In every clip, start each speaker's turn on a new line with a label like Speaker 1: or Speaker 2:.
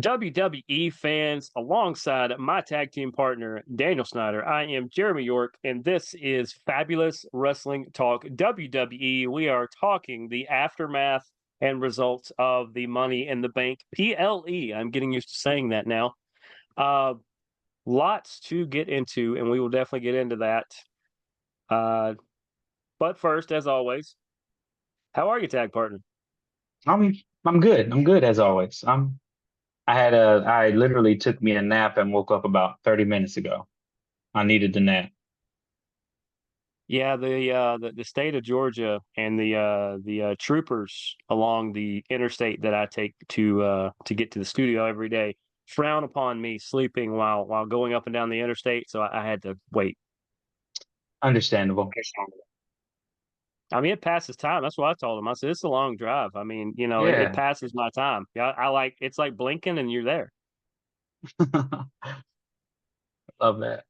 Speaker 1: WWE fans, alongside my tag team partner, Daniel Snyder. I am Jeremy York, and this is Fabulous Wrestling Talk WWE. We are talking the aftermath and results of the Money in the Bank PLE. I'm getting used to saying that now. Uh, Lots to get into, and we will definitely get into that. Uh, but first, as always, how are you, tag partner?
Speaker 2: I'm good. I'm good as always. I literally took me a nap and woke up about 30 minutes ago. I needed the nap.
Speaker 1: Yeah, the state of Georgia and the troopers along the interstate that I take to get to the studio every day frown upon me sleeping while going up and down the interstate, so I had to wait.
Speaker 2: Understandable.
Speaker 1: I mean, it passes time. That's what I told him. I said, it's a long drive. I mean, it
Speaker 2: Yeah.
Speaker 1: passes my time. Yeah, I like it's like blinking and you're there.
Speaker 2: Love that.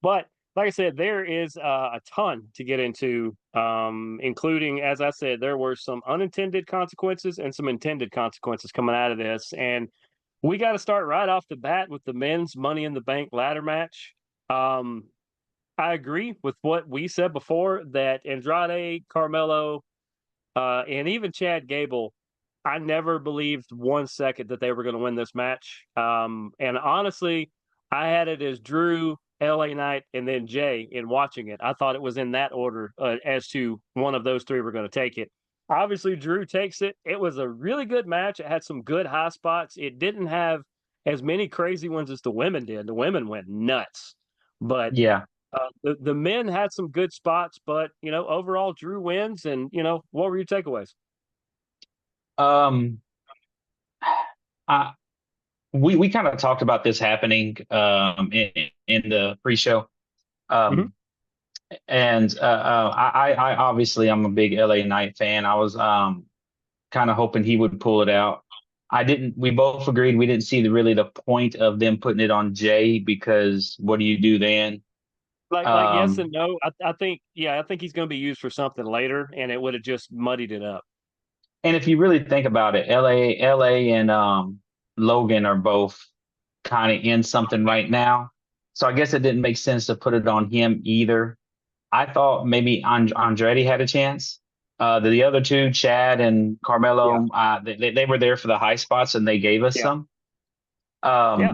Speaker 1: But like I said, there is a ton to get into, including, as I said, there were some unintended consequences and some intended consequences coming out of this. And we got to start right off the bat with the men's Money in the Bank ladder match. Um, I agree with what we said before that Andrade, Carmelo, and even Chad Gable, I never believed 1 second that they were going to win this match. And honestly, I had it as Drew, LA Knight, and then Jay in watching it. I thought it was in that order as to one of those three were going to take it. Obviously, Drew takes it. It was a really good match. It had some good high spots. It didn't have as many crazy ones as the women did. The women went nuts. But
Speaker 2: Yeah.
Speaker 1: the men had some good spots, but overall, Drew wins. And what were your takeaways?
Speaker 2: Um, I we kind of talked about this happening in the pre-show.
Speaker 1: Mhm.
Speaker 2: Um, and I obviously I'm a big LA Knight fan. I was kind of hoping he would pull it out. I didn't. We both agreed we didn't see the point of them putting it on Jay because what do you do then?
Speaker 1: Like yes
Speaker 2: Um,
Speaker 1: and no. I think I think he's going to be used for something later, and it would have just muddied it up.
Speaker 2: and if you really think about it, LA and Logan are both kind of in something right now. So I guess it didn't make sense to put it on him either. I thought maybe Andretti had a chance. The other two, Chad and
Speaker 1: Yeah,
Speaker 2: Carmelo, they were there for the high spots and they gave us
Speaker 1: yeah,
Speaker 2: some.
Speaker 1: yeah.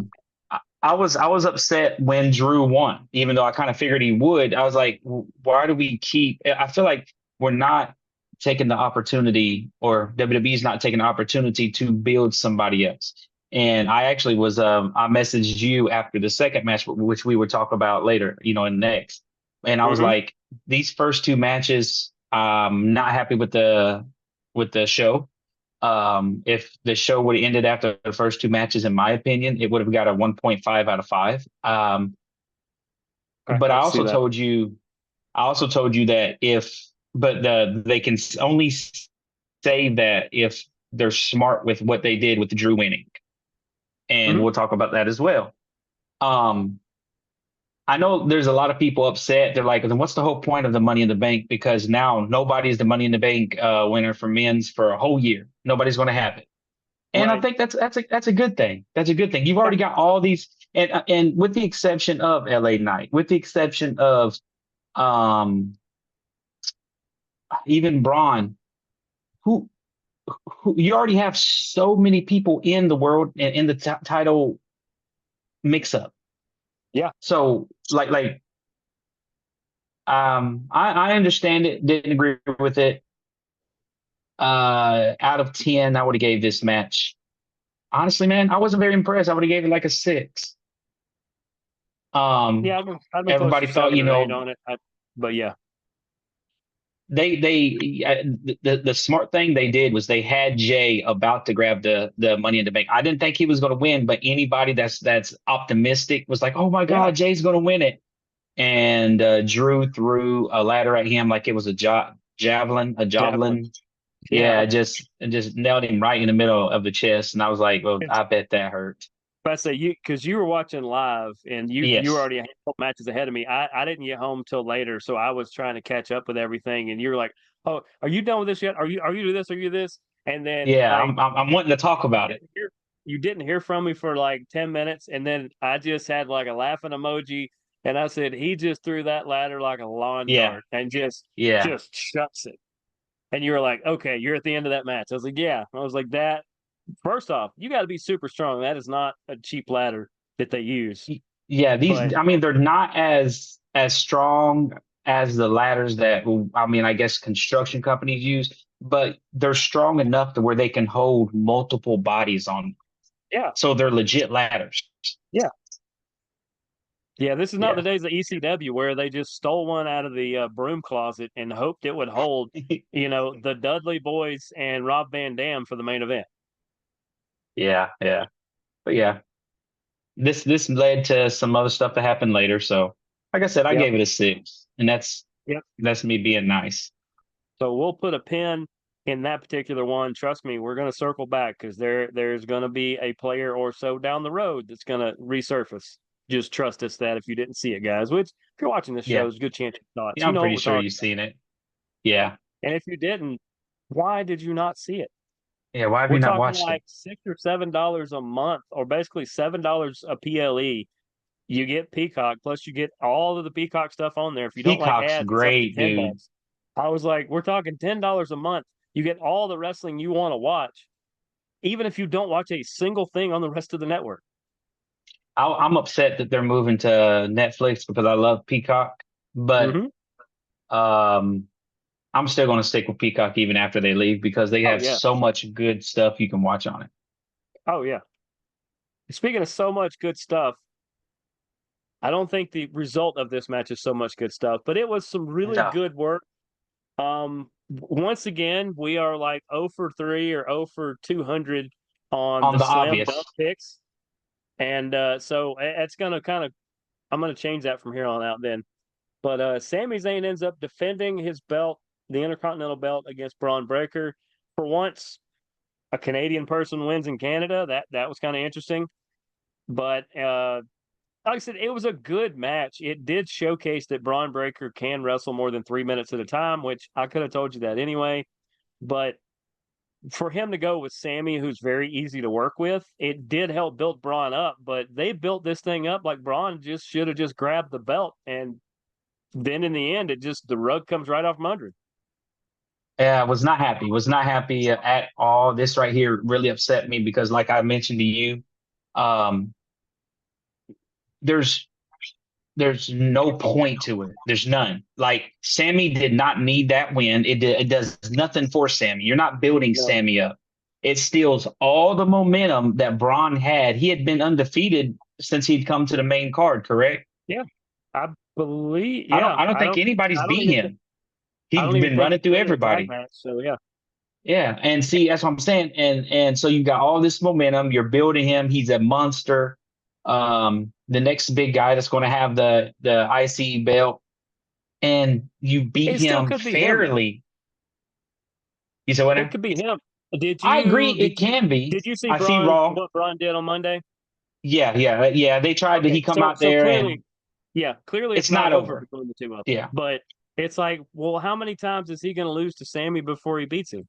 Speaker 2: I was upset when Drew won, even though I kind of figured he would. I was like, why do we keep? I feel like we're not taking the opportunity, or WWE is not taking the opportunity to build somebody else. And I actually was, I messaged you after the second match, which we would talk about later, in next. And I was
Speaker 1: Hmm.
Speaker 2: like, these first two matches, not happy with the show. If the show would have ended after the first two matches, in my opinion, it would have got a 1.5 out of 5.
Speaker 1: I
Speaker 2: But
Speaker 1: can see that.
Speaker 2: I also told you that they can only say that if they're smart with what they did with Drew winning, and
Speaker 1: Hmm.
Speaker 2: we'll talk about that as well. Um, I know there's a lot of people upset. They're like, then what's the whole point of the Money in the Bank? Because now nobody's the Money in the Bank winner for men's for a whole year. Nobody's going to have it. And I
Speaker 1: Right.
Speaker 2: think that's a good thing. That's a good thing. You've
Speaker 1: Yeah.
Speaker 2: already got all these, and with the exception of LA Knight, with the exception of um even Braun, who, who you already have so many people in the world and in the title mix up.
Speaker 1: Yeah.
Speaker 2: So I understand it, didn't agree with it. Out of 10, I would have gave this match. Honestly, man, I wasn't very impressed. I would have gave it like a 6. Um,
Speaker 1: Yeah. I've been close to
Speaker 2: Everybody thought,
Speaker 1: 7 or 8 on it. But yeah.
Speaker 2: the smart thing they did was they had Jay about to grab the Money in the Bank. I didn't think he was going to win, but anybody that's optimistic was like, "Oh my
Speaker 1: Yeah.
Speaker 2: God, Jay's going to win it!" And Drew threw a ladder at him like it was a
Speaker 1: Javelin.
Speaker 2: javelin. Yeah,
Speaker 1: Yeah.
Speaker 2: it just nailed him right in the middle of the chest, and I was like, "Well, I bet that hurt."
Speaker 1: But I say because you were watching live and you were
Speaker 2: Yes.
Speaker 1: already a couple matches ahead of me. I didn't get home till later, so I was trying to catch up with everything. And you were like, "Oh, are you done with this yet? Are you do this? Are you this?" And then
Speaker 2: Yeah,
Speaker 1: like
Speaker 2: I'm wanting to talk about it.
Speaker 1: you didn't hear from me for like 10 minutes, and then I just had like a laughing emoji, and I said he just threw that ladder like a lawn
Speaker 2: Yeah,
Speaker 1: dart and just
Speaker 2: yeah.
Speaker 1: just shuts it. And you were like, okay, you're at the end of that match. I was like, yeah. I was like, that first off, you got to be super strong. That is not a cheap ladder that they use.
Speaker 2: Yeah, these,
Speaker 1: But
Speaker 2: I mean, they're not as strong as the ladders that, I mean, I guess construction companies use, but they're strong enough to where they can hold multiple bodies on.
Speaker 1: yeah,
Speaker 2: So they're legit ladders.
Speaker 1: yeah, yeah. This is not the
Speaker 2: Yeah.
Speaker 1: days of ECW where they just stole one out of the broom closet and hoped it would hold, the Dudley Boys and Rob Van Dam for the main event.
Speaker 2: Yeah, yeah. But yeah, this led to some other stuff that happened later. So like I said, I
Speaker 1: Yep,
Speaker 2: gave it a 6, and
Speaker 1: yep.
Speaker 2: that's me being nice.
Speaker 1: So we'll put a pin in that particular one. Trust me, we're going to circle back because there's going to be a player or so down the road that's going to resurface. Just trust us that if you didn't see it, guys. Which, if you're watching this show,
Speaker 2: Yeah.
Speaker 1: there's a good chance you saw it.
Speaker 2: Yeah,
Speaker 1: So you
Speaker 2: I'm
Speaker 1: know what
Speaker 2: pretty
Speaker 1: we're
Speaker 2: sure
Speaker 1: talking
Speaker 2: you've
Speaker 1: about.
Speaker 2: seen it. Yeah.
Speaker 1: And if you didn't, why did you not see it?
Speaker 2: Yeah, why have
Speaker 1: We're
Speaker 2: you not
Speaker 1: talking
Speaker 2: watched it?
Speaker 1: like $6 or $7 a month, or basically $7 a PLE. You get Peacock, plus you get all of the Peacock stuff on there. If you don't like
Speaker 2: Peacock's
Speaker 1: ads, it's up to
Speaker 2: great,
Speaker 1: ten
Speaker 2: dude.
Speaker 1: bucks. I was like, we're talking $10 a month. You get all the wrestling you want to watch, even if you don't watch a single thing on the rest of the network.
Speaker 2: I'm upset that they're moving to Netflix because I love Peacock, but
Speaker 1: Hmm.
Speaker 2: um, I'm still going to stick with Peacock even after they leave because they
Speaker 1: Oh
Speaker 2: have
Speaker 1: yeah.
Speaker 2: so much good stuff you can watch on it.
Speaker 1: Oh yeah. Speaking of so much good stuff, I don't think the result of this match is so much good stuff, but it was some really
Speaker 2: No,
Speaker 1: good work. Once again, we are like 0 for 3 or 0 for 200 on
Speaker 2: on
Speaker 1: the
Speaker 2: the
Speaker 1: slam dunk
Speaker 2: obvious.
Speaker 1: picks. And so it's going to I'm going to change that from here on out then. But Sami Zayn ends up defending his belt, the Intercontinental belt, against Braun Breaker. For once, a Canadian person wins in Canada. That was kind of interesting. But like I said, it was a good match. It did showcase that Braun Breaker can wrestle more than 3 minutes at a time, which I could have told you that anyway. But for him to go with Sammy, who's very easy to work with, it did help build Braun up. But they built this thing up like Braun just should have just grabbed the belt, and then in the end, it just the rug comes right off from under him.
Speaker 2: Yeah, was not happy. Was not happy at all. This right here really upset me because, like I mentioned to you, um, there's there's no point to it. There's none. Like Sammy did not need that win. It does nothing for Sammy. You're not building
Speaker 1: No,
Speaker 2: Sammy up. It steals all the momentum that Braun had. He had been undefeated since he'd come to the main card, correct?
Speaker 1: yeah, I believe. Yeah,
Speaker 2: I don't think anybody's
Speaker 1: I don't
Speaker 2: beat
Speaker 1: even,
Speaker 2: him.
Speaker 1: I don't
Speaker 2: He's
Speaker 1: even
Speaker 2: been
Speaker 1: think
Speaker 2: running
Speaker 1: he's
Speaker 2: through
Speaker 1: been in a tag
Speaker 2: everybody.
Speaker 1: match. So yeah,
Speaker 2: Yeah, and see, that's what I'm saying. And so you got all this momentum. You're building him. He's a monster. The next big guy that's going to have the IC belt, and you beat
Speaker 1: it still
Speaker 2: him
Speaker 1: could be him though.
Speaker 2: fairly. You said what
Speaker 1: It
Speaker 2: now?
Speaker 1: could be him. Did
Speaker 2: I agree.
Speaker 1: you
Speaker 2: It
Speaker 1: did you
Speaker 2: can be.
Speaker 1: did you see
Speaker 2: I see
Speaker 1: Braun
Speaker 2: Raw.
Speaker 1: what Braun did on Monday?
Speaker 2: Yeah, yeah, yeah. They tried to.
Speaker 1: Okay,
Speaker 2: He come out
Speaker 1: so
Speaker 2: there,
Speaker 1: clearly,
Speaker 2: and
Speaker 1: yeah, clearly it's
Speaker 2: it's
Speaker 1: not
Speaker 2: not
Speaker 1: over
Speaker 2: over.
Speaker 1: between the two of them.
Speaker 2: Yeah,
Speaker 1: But it's like, well, how many times is he going to lose to Sammy before he beats him?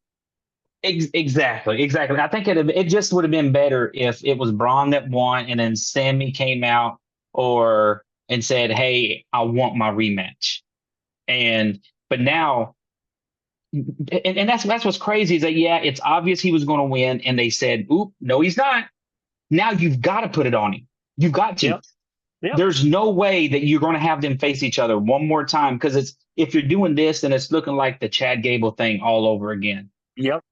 Speaker 2: exactly, exactly. I think it just would have been better if it was Braun that won, and then Sammy came out or and said, "Hey, I want my rematch." And but now, and that's what's crazy is that yeah, it's obvious he was going to win, and they said, "Oop, no, he's not." Now you've got to put it on him. You've got to.
Speaker 1: Yep, yep,
Speaker 2: There's no way that you're going to have them face each other one more time because it's if you're doing this, then it's looking like the Chad Gable thing all over again.
Speaker 1: yep,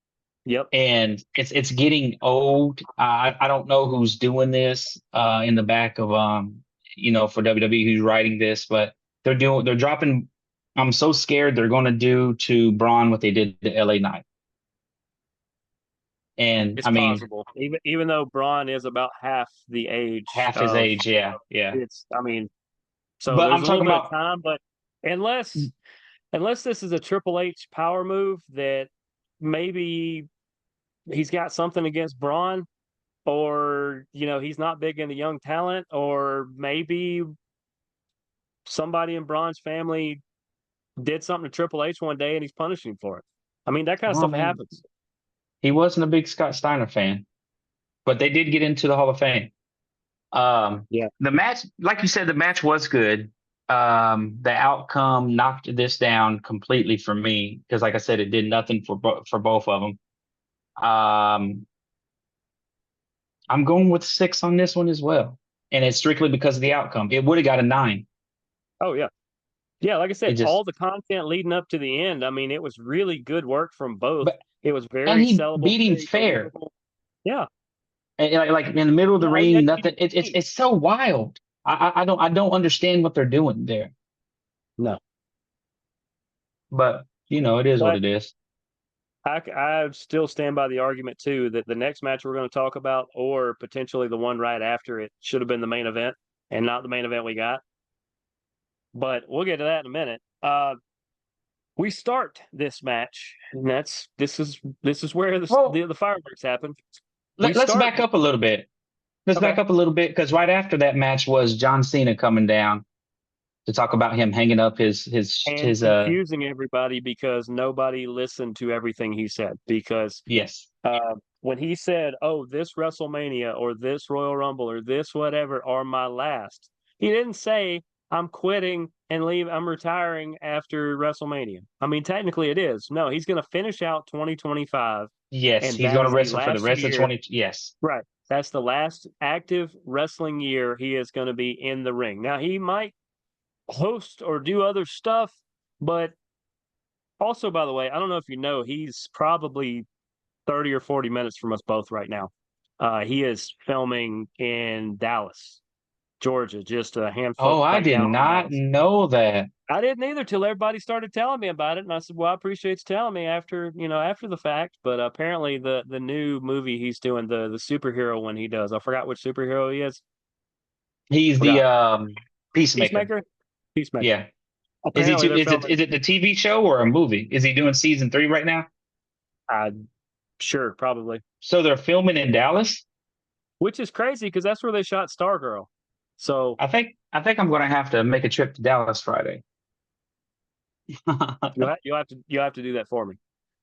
Speaker 1: yep.
Speaker 2: And it's getting old. I don't know who's doing this in the back of for WWE who's writing this, but they're dropping. I'm so scared they're going to do to Braun what they did to LA Knight. And
Speaker 1: It's
Speaker 2: I mean,
Speaker 1: possible, even though Braun is about half the age
Speaker 2: half his
Speaker 1: of
Speaker 2: age, yeah, yeah.
Speaker 1: it's. I mean, so
Speaker 2: But
Speaker 1: there's
Speaker 2: I'm
Speaker 1: a little
Speaker 2: talking
Speaker 1: bit of
Speaker 2: about
Speaker 1: time, but unless unless this is a Triple H power move that maybe he's got something against Braun, or he's not big into young talent, or maybe somebody in Braun's family did something to Triple H one day and he's punishing him for it. I mean, that kind of
Speaker 2: well,
Speaker 1: stuff happens.
Speaker 2: he wasn't a big Scott Steiner fan. but they did get into the Hall of Fame.
Speaker 1: Yeah.
Speaker 2: The match, like you said, the match was good. The outcome knocked this down completely for me because, like I said, it did nothing for both of them. Um, I'm going with 6 on this one as well, and it's strictly because of the outcome. It would have got a 9.
Speaker 1: Oh yeah. Yeah, like I
Speaker 2: It
Speaker 1: said,
Speaker 2: just,
Speaker 1: all the content leading up to the end, I mean, it was really good work from both.
Speaker 2: but
Speaker 1: It was
Speaker 2: and
Speaker 1: very
Speaker 2: he
Speaker 1: sellable,
Speaker 2: beat him
Speaker 1: very
Speaker 2: fair.
Speaker 1: believable. Yeah.
Speaker 2: Like in the middle of the
Speaker 1: Yeah, all you
Speaker 2: ring,
Speaker 1: had to do
Speaker 2: nothing.
Speaker 1: was
Speaker 2: It's
Speaker 1: cheat.
Speaker 2: it's so wild. I don't understand what they're doing there,
Speaker 1: No.
Speaker 2: but it is what
Speaker 1: But
Speaker 2: it is.
Speaker 1: I still stand by the argument too that the next match we're going to talk about, or potentially the one right after it, should have been the main event and not the main event we got. But we'll get to that in a minute. We start this match, and this is where
Speaker 2: Well,
Speaker 1: the fireworks happen. We
Speaker 2: let's
Speaker 1: start
Speaker 2: back up a little bit. Let's
Speaker 1: okay,
Speaker 2: back up a little bit because right after that match was John Cena coming down to talk about him hanging up
Speaker 1: and
Speaker 2: his.
Speaker 1: confusing everybody because nobody listened to everything he said. Because
Speaker 2: Yes.
Speaker 1: when he said, "Oh, this WrestleMania or this Royal Rumble or this whatever are my last," he didn't say, "I'm quitting and leave. I'm retiring after WrestleMania." I mean, technically, it is. No, he's going to finish out 2025,
Speaker 2: Yes,
Speaker 1: and
Speaker 2: he's
Speaker 1: that
Speaker 2: going to
Speaker 1: is the
Speaker 2: wrestle for the
Speaker 1: last
Speaker 2: rest of
Speaker 1: year.
Speaker 2: 20. Yes.
Speaker 1: Right. That's the last active wrestling year he is going to be in the ring. Now, he might host or do other stuff, but also, by the way, I don't know if you know, he's probably 30 or 40 minutes from us both right now. He is filming in Dallas, Georgia, just a handful
Speaker 2: Oh, I
Speaker 1: like
Speaker 2: did
Speaker 1: down from
Speaker 2: not
Speaker 1: Dallas.
Speaker 2: know that.
Speaker 1: I didn't either till everybody started telling me about it, and I said, "Well, I appreciate you telling me after the fact." But apparently, the new movie he's doing, the superhero one he does, I forgot which superhero he is.
Speaker 2: He's the
Speaker 1: Forgot.
Speaker 2: Peacemaker.
Speaker 1: Peacemaker. Peacemaker.
Speaker 2: Yeah. Is he
Speaker 1: Apparently,
Speaker 2: too?
Speaker 1: they're
Speaker 2: Is
Speaker 1: filming.
Speaker 2: it the TV show or a movie? Is he doing season 3 right now?
Speaker 1: Uh, sure, probably.
Speaker 2: So they're filming in Dallas.
Speaker 1: Which is crazy because that's where they shot Stargirl. So
Speaker 2: I think I'm going to have to make a trip to Dallas Friday.
Speaker 1: you'll have to do that for me.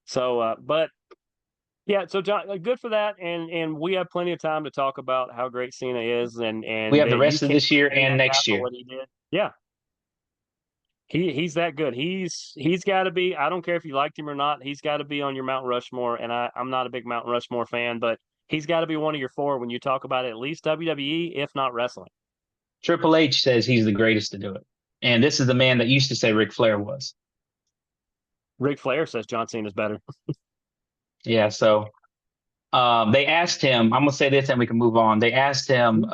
Speaker 1: So, but yeah, so John, good for that, and we have plenty of time to talk about how great Cena is, and
Speaker 2: We
Speaker 1: and
Speaker 2: have the
Speaker 1: that you
Speaker 2: rest of
Speaker 1: can't
Speaker 2: this year
Speaker 1: blame
Speaker 2: and
Speaker 1: that guy
Speaker 2: next
Speaker 1: for
Speaker 2: year.
Speaker 1: what he did. Yeah, he's that good. He's got to be. I don't care if you liked him or not. He's got to be on your Mount Rushmore, and I'm not a big Mount Rushmore fan, but he's got to be one of your four when you talk about at least WWE, if not wrestling.
Speaker 2: Triple H says he's the greatest to do it. And this is the man that used to say Ric Flair was.
Speaker 1: Ric Flair says John Cena's better.
Speaker 2: Yeah. So they asked him, I'm going to say this and we can move on. They asked him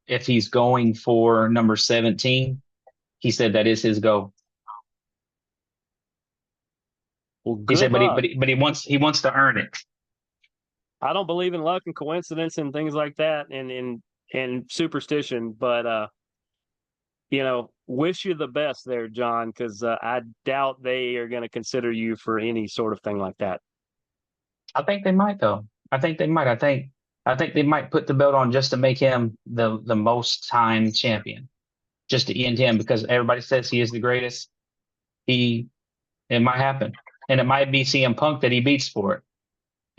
Speaker 2: if he's going for number 17. He said that is his goal.
Speaker 1: Well,
Speaker 2: He
Speaker 1: good
Speaker 2: said, but he,
Speaker 1: luck.
Speaker 2: but he, but he wants to earn it.
Speaker 1: I don't believe in luck and coincidence and things like that and superstition, but wish you the best there, John, because I doubt they are going to consider you for any sort of thing like that.
Speaker 2: I think they might though. I think they might. I think they might put the belt on just to make him the most time champion, just to end him because everybody says he is the greatest. He It might happen, and it might be CM Punk that he beats for it,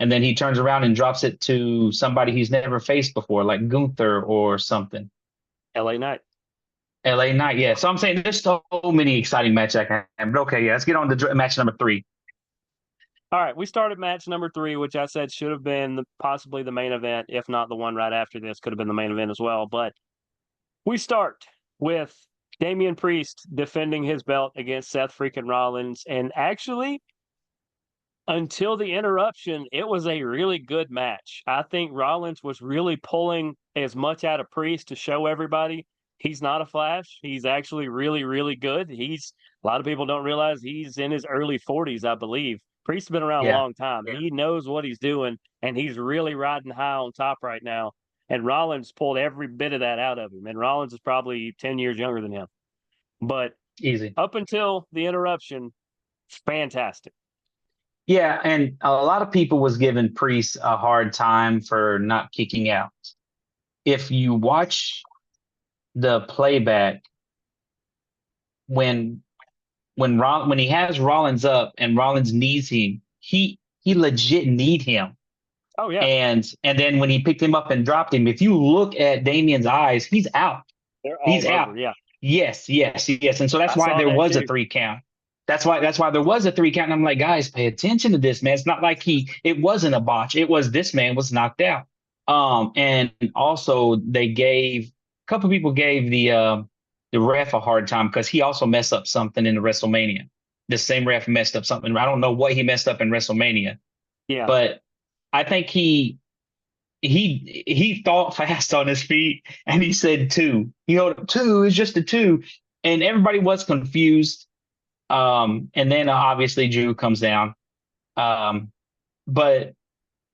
Speaker 2: and then he turns around and drops it to somebody he's never faced before, like Gunther or something.
Speaker 1: LA Knight.
Speaker 2: LA Knight, yeah. So I'm saying there's so many exciting matches I can have. But okay, yeah, let's get on to match number 3.
Speaker 1: All right, we started match number 3, which I said should have been possibly the main event, if not the one right after this could have been the main event as well. But we start with Damian Priest defending his belt against Seth freaking Rollins, and actually until the interruption, it was a really good match. I think Rollins was really pulling as much out of Priest to show everybody he's not a flash. He's actually really, really good. He's a lot of people don't realize he's in his early 40s, I believe. Priest's been around a
Speaker 2: Yeah,
Speaker 1: long time. Yeah. He knows what he's doing, and he's really riding high on top right now. And Rollins pulled every bit of that out of him. And Rollins is probably 10 years younger than him. But
Speaker 2: easy.
Speaker 1: up until the interruption, fantastic.
Speaker 2: Yeah, and a lot of people was giving Priest a hard time for not kicking out. If you watch the playback when when he has Rollins up and Rollins needs him, he legit need him.
Speaker 1: Oh yeah,
Speaker 2: And then when he picked him up and dropped him, if you look at Damien's eyes, he's out.
Speaker 1: they're
Speaker 2: He's
Speaker 1: all
Speaker 2: out.
Speaker 1: over. Yeah,
Speaker 2: Yes, yes, yes. And so that's
Speaker 1: I
Speaker 2: why
Speaker 1: saw
Speaker 2: there
Speaker 1: that
Speaker 2: was a
Speaker 1: too.
Speaker 2: 3 count. That's why there was a 3 count. And I'm like, guys, pay attention to this, man. It's not like it wasn't a botch. It was this man was knocked out. And also they gave a couple people gave the ref a hard time because he also messed up something in the WrestleMania. The same ref messed up something. I don't know what he messed up in WrestleMania,
Speaker 1: Yeah.
Speaker 2: but I think he thought fast on his feet and he said two. Two is just a two. And everybody was confused. And then obviously Drew comes down. Um, but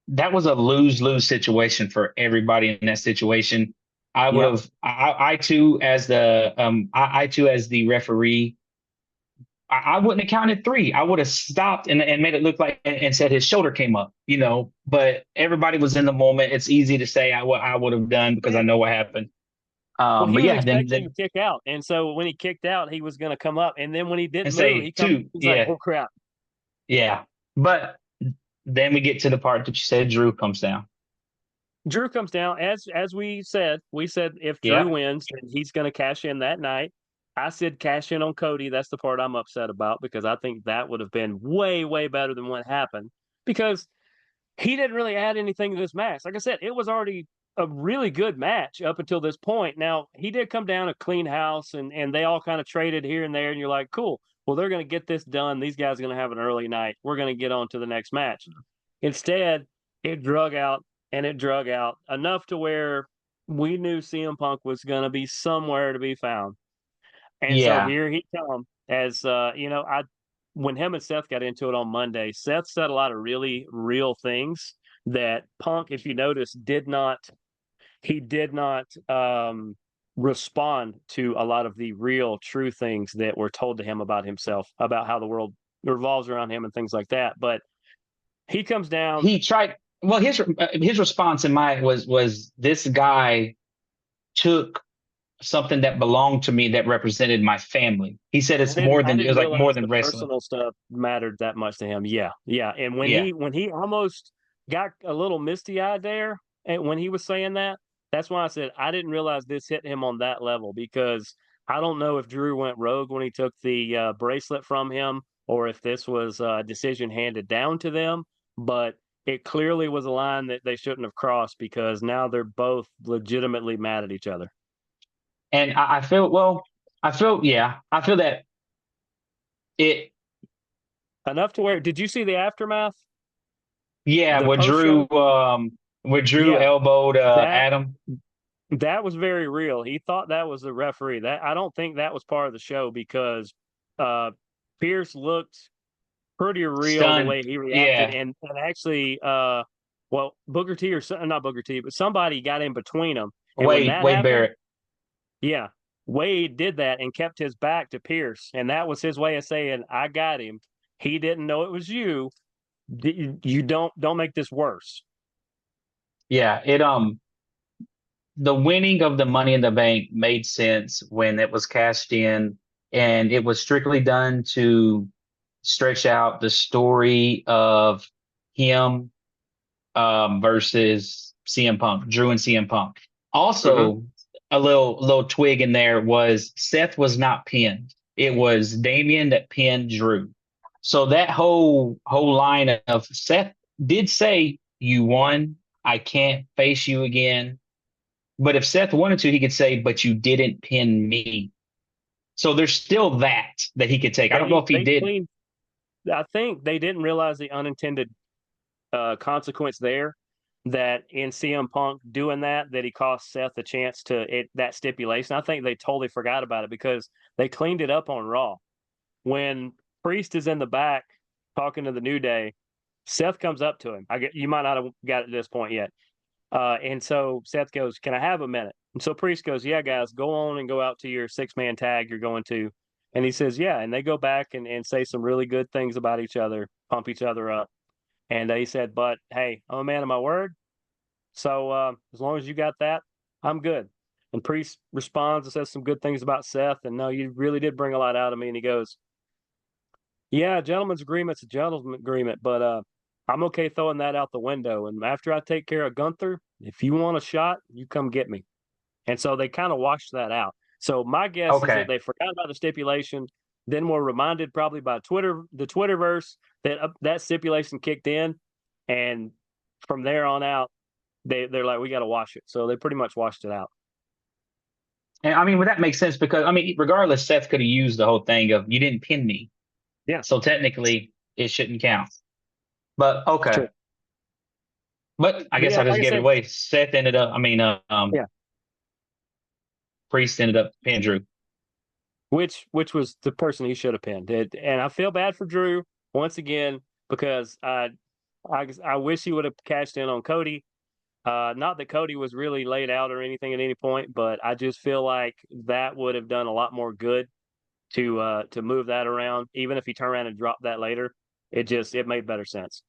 Speaker 2: that was a lose-lose situation for everybody in that situation. I would
Speaker 1: Yep.
Speaker 2: have I too as I too as the referee, I wouldn't have counted three. I would have stopped and made it look like and said his shoulder came up, but everybody was in the moment. It's easy to say what I would have done because I know what happened.
Speaker 1: Well, he
Speaker 2: But
Speaker 1: was
Speaker 2: yeah,
Speaker 1: expecting
Speaker 2: then
Speaker 1: to kick out, and so when he kicked out, he was going to come up, and then when he
Speaker 2: and
Speaker 1: didn't move,
Speaker 2: say
Speaker 1: he comes.
Speaker 2: two.
Speaker 1: He's like,
Speaker 2: Yeah,
Speaker 1: "Oh crap!"
Speaker 2: yeah. But then we get to the part that you said Drew comes down.
Speaker 1: Drew comes down as we said. We said if Drew
Speaker 2: Yeah.
Speaker 1: wins, then he's going to cash in that night. I said cash in on Cody. That's the part I'm upset about because I think that would have been way better than what happened because he didn't really add anything to this match. Like I said, it was already a really good match up until this point. Now he did come down a clean house, and they all kind of traded here and there, and you're like, cool. Well, they're going to get this done. These guys are going to have an early night. We're going to get on to the next match. Instead, it drug out and it drug out enough to where we knew CM Punk was going to be somewhere to be found. And so
Speaker 2: Yeah.
Speaker 1: here he come as I when him and Seth got into it on Monday, Seth said a lot of really real things that Punk, if you notice, did not respond to a lot of the real true things that were told to him about himself, about how the world revolves around him and things like that. But he comes down
Speaker 2: He tried. Well, his response in my was this guy took something that belonged to me that represented my family. He said it's more
Speaker 1: I
Speaker 2: than it
Speaker 1: didn't
Speaker 2: was like more
Speaker 1: realize
Speaker 2: than
Speaker 1: the
Speaker 2: wrestling.
Speaker 1: personal stuff mattered that much to him. Yeah, yeah. And
Speaker 2: Yeah.
Speaker 1: when he almost got a little misty eyed there, and when he was saying that, that's why I said I didn't realize this hit him on that level because I don't know if Drew went rogue when he took the bracelet from him, or if this was a decision handed down to them. But it clearly was a line that they shouldn't have crossed because now they're both legitimately mad at each other.
Speaker 2: And I feel yeah, I feel that it
Speaker 1: Enough to where did you see the aftermath?
Speaker 2: yeah,
Speaker 1: The post show?
Speaker 2: where Drew
Speaker 1: Yeah,
Speaker 2: elbowed
Speaker 1: that
Speaker 2: Adam.
Speaker 1: that was very real. He thought that was the referee. That I don't think that was part of the show because uh Pierce looked pretty real the
Speaker 2: Stunned.
Speaker 1: way he reacted,
Speaker 2: Yeah.
Speaker 1: and actually well Booker T or not Booker T, but somebody got in between them. And when that
Speaker 2: Wade
Speaker 1: happened,
Speaker 2: Barrett.
Speaker 1: yeah, Wade did that and kept his back to Pierce, and that was his way of saying I got him. He didn't know it was you. You don't make this worse.
Speaker 2: Yeah, the winning of the Money in the Bank made sense when it was cashed in, and it was strictly done to stretch out the story of him versus CM Punk, Drew and CM Punk.
Speaker 1: Hmm.
Speaker 2: Also, a little twig in there was Seth was not pinned. It was Damien that pinned Drew. So that whole line of Seth did say, "You won. I can't face you again." But if Seth wanted to, he could say, "But you didn't pin me." So there's still that he could take. I don't know if he
Speaker 1: They
Speaker 2: did.
Speaker 1: cleaned. I think they didn't realize the unintended consequence there. That in CM Punk doing that he cost Seth a chance to that stipulation. I think they totally forgot about it because they cleaned it up on Raw. When Priest is in the back talking to the New Day, Seth comes up to him. I get you might not have got to this point yet. And so Seth goes, "Can I have a minute?" And so Priest goes, "Yeah, guys, go on and go out to your 6-man tag you're going to." And he says, "Yeah." And they go back and say some really good things about each other, pump each other up. And he said, "But hey, I'm a man of my word. So as long as you got that, I'm good." And Priest responds and says some good things about Seth. And no, you really did bring a lot out of me. And he goes, "Yeah, gentleman's agreement's a gentleman's agreement, but I'm okay throwing that out the window. And after I take care of Gunther, if you want a shot, you come get me. And so they kind of washed that out. So my guess is that
Speaker 2: Okay.
Speaker 1: they forgot about the stipulation, then were reminded probably by the Twitterverse that that stipulation kicked in, and from there on out, they're like, we got to wash it. So they pretty much washed it out.
Speaker 2: And I mean, well, that makes sense because I mean, regardless, Seth could have used the whole thing of you didn't pin me,
Speaker 1: Yeah,
Speaker 2: so technically it shouldn't count. But
Speaker 1: it's
Speaker 2: okay.
Speaker 1: true.
Speaker 2: But I
Speaker 1: But
Speaker 2: guess
Speaker 1: yeah,
Speaker 2: I just
Speaker 1: like I
Speaker 2: gave it
Speaker 1: said,
Speaker 2: away. Seth ended up. I mean,
Speaker 1: yeah,
Speaker 2: Priest ended up pinning Drew.
Speaker 1: which was the person he should have pinned. And I feel bad for Drew once again because I wish he would have cashed in on Cody. Not that Cody was really laid out or anything at any point, but I just feel like that would have done a lot more good to move that around. Even if he turned around and dropped that later, it made better sense.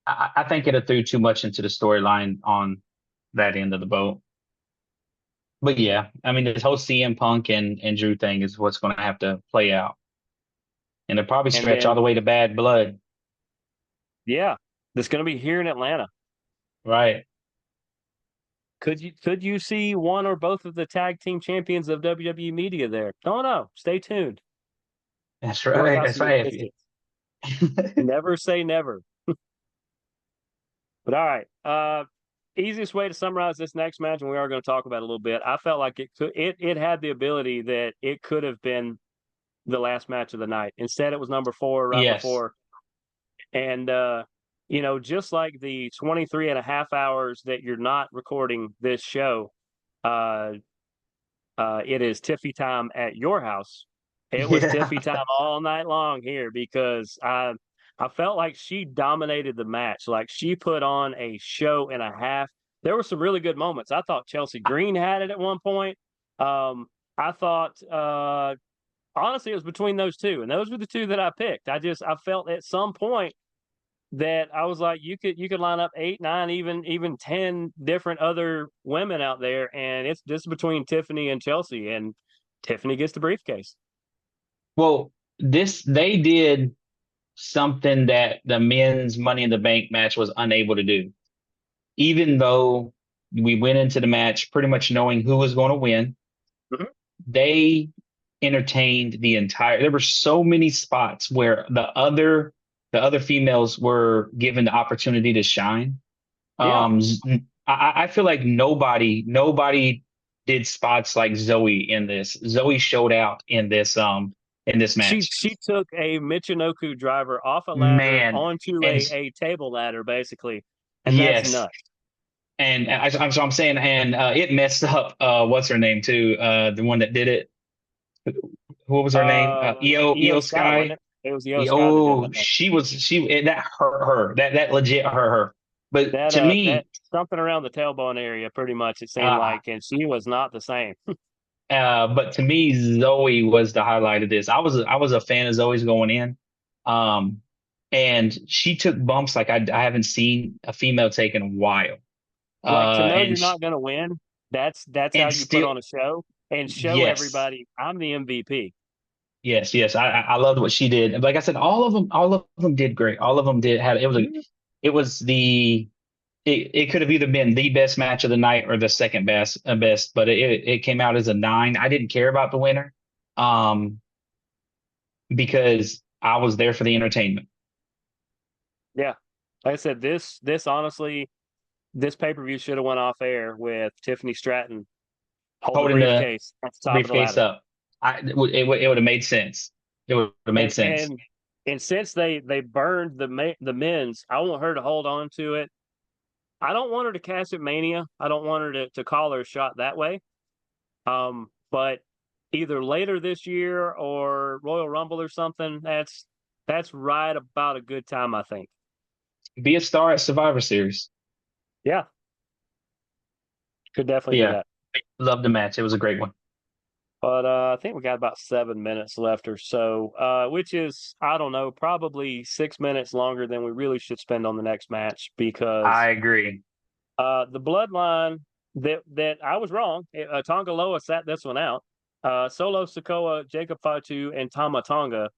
Speaker 2: I think it threw too much into the storyline on that end of the boat. But yeah, I mean, this whole CM Punk and Drew thing is what's going to have to play out, and it'll probably
Speaker 1: And
Speaker 2: stretch all
Speaker 1: then
Speaker 2: the way to Bad Blood,
Speaker 1: yeah, that's going to be here in Atlanta.
Speaker 2: right?
Speaker 1: Could you see one or both of the tag team champions of WWE media there? Don't know. Stay tuned.
Speaker 2: That's
Speaker 1: Work
Speaker 2: right.
Speaker 1: out
Speaker 2: That's
Speaker 1: some
Speaker 2: right.
Speaker 1: logistics. Never say never. But all right. Easiest way to summarize this next match, and we are going to talk about it a little bit. I felt like it had the ability that it could have been the last match of the night. Instead, it was number 4 right
Speaker 2: Yes.
Speaker 1: before. And just like the 23 and a half hours that you're not recording this show, uh, it is Tiffy time at your house. It was Tiffy
Speaker 2: Yeah.
Speaker 1: time all night long here because I felt like she dominated the match. Like she put on a show and a half. There were some really good moments. I thought Chelsea Green had it at one point. I thought honestly it was between those two, and those were the two that I picked. I felt at some point that I was like, you could line up 8, 9, even 10 different other women out there, and it's just between Tiffany and Chelsea, and Tiffany gets the briefcase.
Speaker 2: Well, this they did something that the men's Money in the Bank match was unable to do. Even though we went into the match pretty much knowing who was going to win,
Speaker 1: Mhm.
Speaker 2: they entertained the entire. There were so many spots where the other females were given the opportunity to shine.
Speaker 1: Yeah,
Speaker 2: Um, I feel like nobody did spots like Zoe in this. Zoe showed out in this
Speaker 1: she
Speaker 2: match.
Speaker 1: she took a Michinoku driver off a ladder
Speaker 2: Man,
Speaker 1: onto
Speaker 2: and
Speaker 1: a table ladder basically, and that's
Speaker 2: yes,
Speaker 1: nuts.
Speaker 2: and so I'm saying, and it messed up. What's her name too? The one that did it. What was her name? Io
Speaker 1: Io Sky, wasn't
Speaker 2: Sky.
Speaker 1: it? It was Io Sky that did
Speaker 2: Oh,
Speaker 1: that.
Speaker 2: she that hurt her. That legit hurt her. But to
Speaker 1: That
Speaker 2: me,
Speaker 1: something around the tailbone area, pretty much it seemed
Speaker 2: uh,
Speaker 1: like, and she was not the same.
Speaker 2: but to me, Zoe was the highlight of this. I was a fan of Zoe's going in, um, and she took bumps like I haven't seen a female take in a while.
Speaker 1: Like to know
Speaker 2: And
Speaker 1: you're not going to win, that's how
Speaker 2: and
Speaker 1: you put
Speaker 2: still,
Speaker 1: on a show and show
Speaker 2: yes,
Speaker 1: everybody I'm the MVP.
Speaker 2: yes, yes. I loved what she did. Like I said, all of them did great. All of them did had
Speaker 1: Mhm.
Speaker 2: it was the it could have either been the best match of the night or the second best, but it came out as a 9. I didn't care about the winner, um, because I was there for the entertainment.
Speaker 1: Yeah, like I said, this honestly, this pay per view should have went off air with Tiffany Stratton holding the
Speaker 2: Holding the
Speaker 1: briefcase at the top of the
Speaker 2: briefcase
Speaker 1: ladder.
Speaker 2: up, it would have made sense. It would have made
Speaker 1: And
Speaker 2: sense.
Speaker 1: and and since they burned the men's, I want her to hold on to it. I don't want her to cash at Mania. I don't want her to call her shot that way. But either later this year or Royal Rumble or something, that's right about a good time, I think.
Speaker 2: Be a star at Survivor Series.
Speaker 1: Yeah, could definitely
Speaker 2: But
Speaker 1: do
Speaker 2: yeah,
Speaker 1: that.
Speaker 2: love the match. It was a great one.
Speaker 1: But I think we got about 7 minutes left or so, which is, I don't know, probably 6 minutes longer than we really should spend on the next match because
Speaker 2: I agree.
Speaker 1: the bloodline that I was wrong. Tonga Loa sat this one out. Solo Sokoa, Jacob Fatu, and Tama Tonga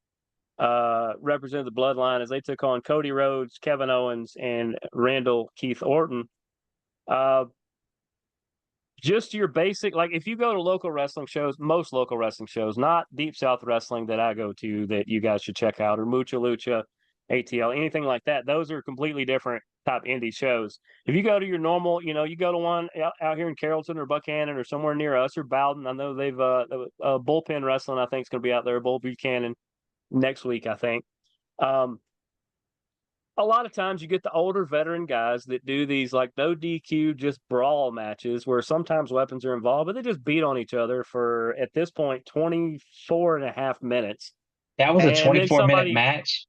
Speaker 1: represented the bloodline as they took on Cody Rhodes, Kevin Owens, and Randall Keith Orton. Uh, just your basic, like if you go to local wrestling shows, most local wrestling shows, not Deep South Wrestling that I go to that you guys should check out, or Mucha Lucha, ATL, anything like that, those are completely different type indie shows. If you go to your normal, you go to one out here in Carrollton or Buchanan or somewhere near us or Bowden, I know they've Bullpen Wrestling, I think is going to be out there, Bull Buchanan next week, I think. Um, a lot of times you get the older veteran guys that do these like no DQ, just brawl matches where sometimes weapons are involved, but they just beat on each other for, at this point, 24 and a half minutes.
Speaker 2: That was a
Speaker 1: And then
Speaker 2: 24-minute
Speaker 1: somebody,
Speaker 2: match.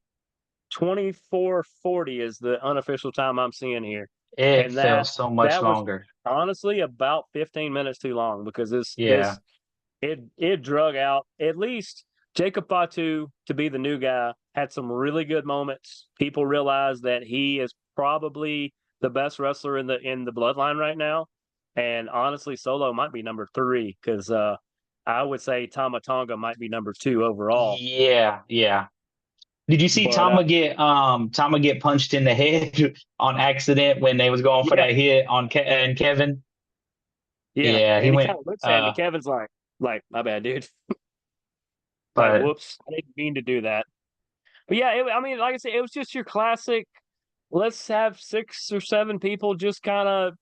Speaker 1: 24:40 is the unofficial time I'm seeing here.
Speaker 2: It
Speaker 1: And
Speaker 2: felt so much
Speaker 1: that was
Speaker 2: longer.
Speaker 1: honestly about 15 minutes too long because
Speaker 2: Yeah.
Speaker 1: it drug out. At least Jacob Fatu, to be the new guy, had some really good moments. People realize that he is probably the best wrestler in the bloodline right now. And honestly, Solo might be number three because I would say Tama Tonga might be number two overall.
Speaker 2: Yeah, yeah. Did you see
Speaker 1: But
Speaker 2: Tama get punched in the head on accident when they was going for
Speaker 1: yeah,
Speaker 2: that hit on and Kevin?
Speaker 1: yeah.
Speaker 2: Yeah, he
Speaker 1: And he
Speaker 2: went
Speaker 1: kind of looks at him, and Kevin's like, my bad, dude. Like,
Speaker 2: but
Speaker 1: whoops, I didn't mean to do that. But yeah, I mean, like I said, it was just your classic. Let's have 6 or 7 people just kind of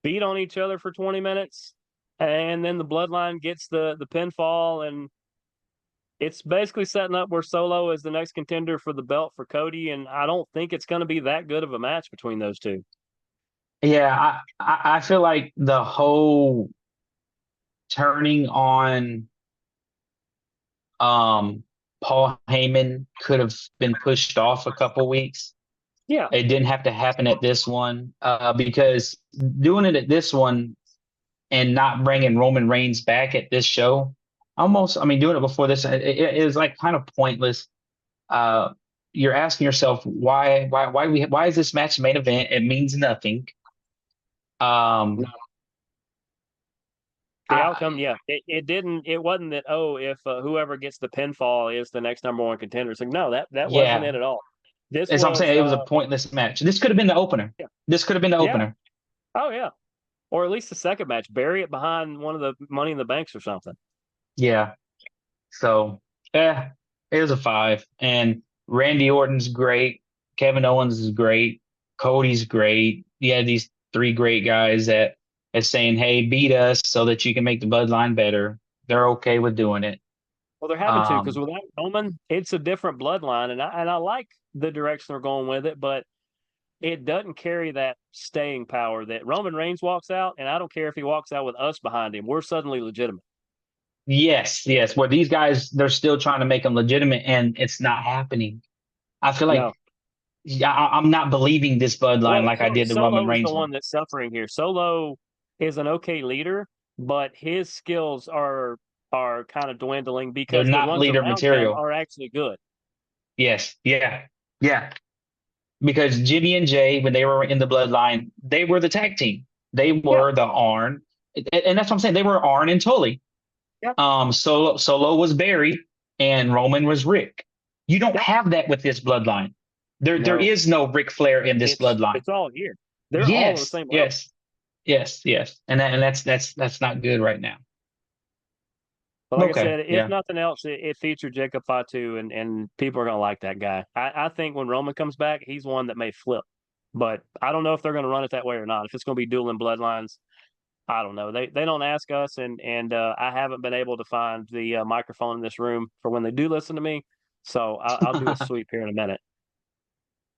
Speaker 1: beat on each other for 20 minutes, and then the bloodline gets the pinfall, and it's basically setting up where Solo is the next contender for the belt for Cody, and I don't think it's going to be that good of a match between those two.
Speaker 2: yeah, I feel like the whole turning on Paul Heyman could have been pushed off a couple weeks.
Speaker 1: Yeah,
Speaker 2: It didn't have to happen at this one because doing it at this one and not bringing Roman Reigns back at this show, almost, I mean, doing it before this, it was like kind of pointless. Uh, you're asking yourself why is this match main event? It means nothing.
Speaker 1: no,
Speaker 2: Um,
Speaker 1: the
Speaker 2: I
Speaker 1: outcome, yeah, it wasn't that, oh, if whoever gets the pinfall is the next number one contender. It's like, no, that wasn't
Speaker 2: yeah,
Speaker 1: it at all. This
Speaker 2: as I'm
Speaker 1: was,
Speaker 2: saying, it was a pointless match. This could have been the opener.
Speaker 1: yeah,
Speaker 2: This could have been the
Speaker 1: yeah,
Speaker 2: opener.
Speaker 1: oh yeah, or at least the second match, bury it behind one of the Money in the Banks or something.
Speaker 2: Yeah. So, yeah, it was a five. And Randy Orton's great. Kevin Owens is great. Cody's great. You had these three great guys that is saying, "Hey, beat us so that you can make the bloodline better." They're okay with doing it.
Speaker 1: Well, they're having to because
Speaker 2: Um,
Speaker 1: without Roman, it's a different bloodline, and I like the direction they're going with it, but it doesn't carry that staying power that Roman Reigns walks out, and I don't care if he walks out with us behind him. We're suddenly legitimate.
Speaker 2: yes, yes. Where these guys, they're still trying to make them legitimate, and it's not happening. I feel
Speaker 1: No.
Speaker 2: like yeah, I'm not believing this bloodline
Speaker 1: Well,
Speaker 2: like I did the Roman
Speaker 1: Solo is the
Speaker 2: Reigns one.
Speaker 1: one that's suffering here. Solo is an okay leader, but his skills are kind of dwindling
Speaker 2: They're
Speaker 1: because the
Speaker 2: not
Speaker 1: ones
Speaker 2: leader
Speaker 1: around him
Speaker 2: material.
Speaker 1: are actually good.
Speaker 2: Yes, yeah, yeah. Because Jimmy and Jay, when they were in the bloodline, they were the tag team. They
Speaker 1: Yeah,
Speaker 2: were the Arn, and that's what I'm saying. They were Arn and Tully.
Speaker 1: yeah,
Speaker 2: Solo was Barry, and Roman was Rick. You don't
Speaker 1: yeah.
Speaker 2: have that with this bloodline. There
Speaker 1: No,
Speaker 2: is no Ric Flair in this bloodline.
Speaker 1: it's all here. They're all on the
Speaker 2: Yes,
Speaker 1: same level.
Speaker 2: yes, yes, yes, and that's not good right now.
Speaker 1: But like I
Speaker 2: Okay,
Speaker 1: said, if
Speaker 2: yeah.
Speaker 1: nothing else, it featured Jacob Fatu, and people are going to like that guy. I think when Roman comes back, he's one that may flip. But I don't know if they're going to run it that way or not. If it's going to be dueling bloodlines, I don't know. They don't ask us, and I haven't been able to find the microphone in this room for when they do listen to me. So I'll do a sweep here in a minute.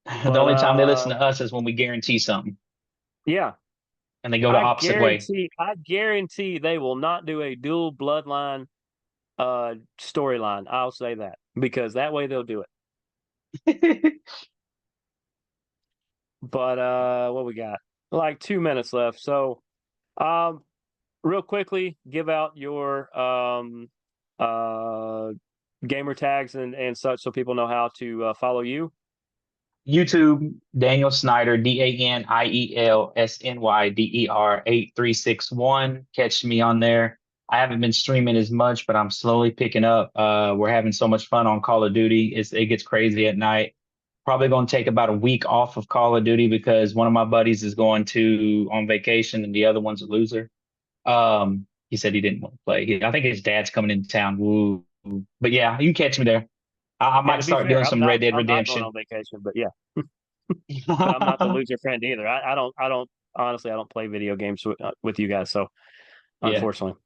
Speaker 2: The
Speaker 1: But
Speaker 2: only time they listen to us is when we guarantee something,
Speaker 1: yeah,
Speaker 2: and they go the opposite way.
Speaker 1: I guarantee they will not do a dual bloodline storyline. I'll say that because that way they'll do it. But what we got? Like 2 minutes left. So um real quickly, give out your uh gamer tags and such so people know how to follow you.
Speaker 2: YouTube, Daniel Snyder, DanielSnyder 8361. Catch me on there. I haven't been streaming as much, but I'm slowly picking up. We're having so much fun on Call of Duty. It gets crazy at night. Probably going to take about a week off of Call of Duty because one of my buddies is going to on vacation and the other one's a loser. He said he didn't want to play. I think his dad's coming into town. Woo. But yeah, you can catch me there. I
Speaker 1: Yeah,
Speaker 2: might
Speaker 1: to be
Speaker 2: start
Speaker 1: fair,
Speaker 2: doing some Red Dead
Speaker 1: I'm not going
Speaker 2: Redemption.
Speaker 1: on vacation, but yeah, but I'm not the loser friend either. I don't honestly, I don't play video games with you guys, so
Speaker 2: Yeah.
Speaker 1: unfortunately.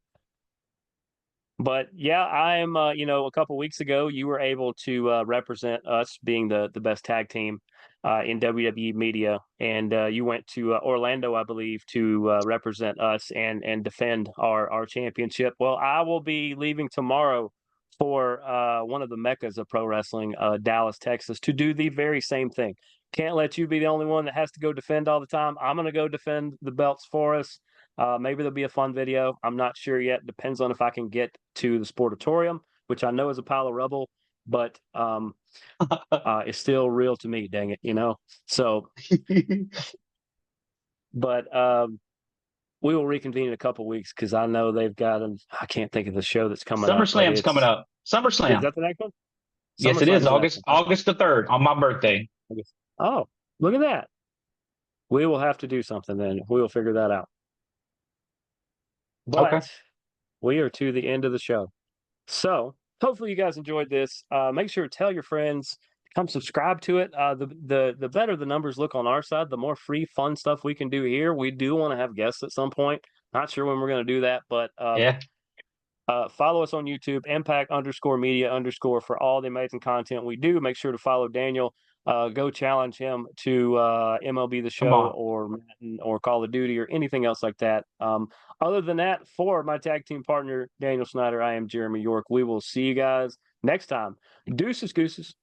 Speaker 1: But yeah, I'm. A couple weeks ago, you were able to represent us being the best tag team in WWE media, and you went to Orlando, I believe, to represent us and defend our championship. Well, I will be leaving tomorrow for one of the meccas of pro wrestling, Dallas, Texas, to do the very same thing. Can't let you be the only one that has to go defend all the time. I'm going to go defend the belts for us. Maybe there'll be a fun video. I'm not sure yet. Depends on if I can get to the Sportatorium, which I know is a pile of rubble, but it's still real to me. Dang it. So, but we will reconvene in a couple weeks because I know they've got an. I can't think of the show that's coming up, but
Speaker 2: SummerSlam's coming
Speaker 1: it's
Speaker 2: up.
Speaker 1: is
Speaker 2: SummerSlam.
Speaker 1: that the next one?
Speaker 2: Yes, it is
Speaker 1: SummerSlam's the next
Speaker 2: August
Speaker 1: one.
Speaker 2: August the 3rd on my birthday.
Speaker 1: Oh, look at that. We will have to do something then. We will figure that out.
Speaker 2: Okay.
Speaker 1: But we are to the end of the show. So hopefully you guys enjoyed this. Make sure to tell your friends, come subscribe to it. The better the numbers look on our side, the more free fun stuff we can do here. We do want to have guests at some point. Not sure when we're going to do that, but
Speaker 2: Yeah.
Speaker 1: follow us on YouTube, impact_media_ for all the amazing content we do. Make sure to follow Daniel. Go challenge him to MLB The
Speaker 2: Come
Speaker 1: Show
Speaker 2: on.
Speaker 1: or Madden or Call of Duty or anything else like that. Other than that, for my tag team partner, Daniel Snyder, I am Jeremy York. We will see you guys next time. Deuces, gooses.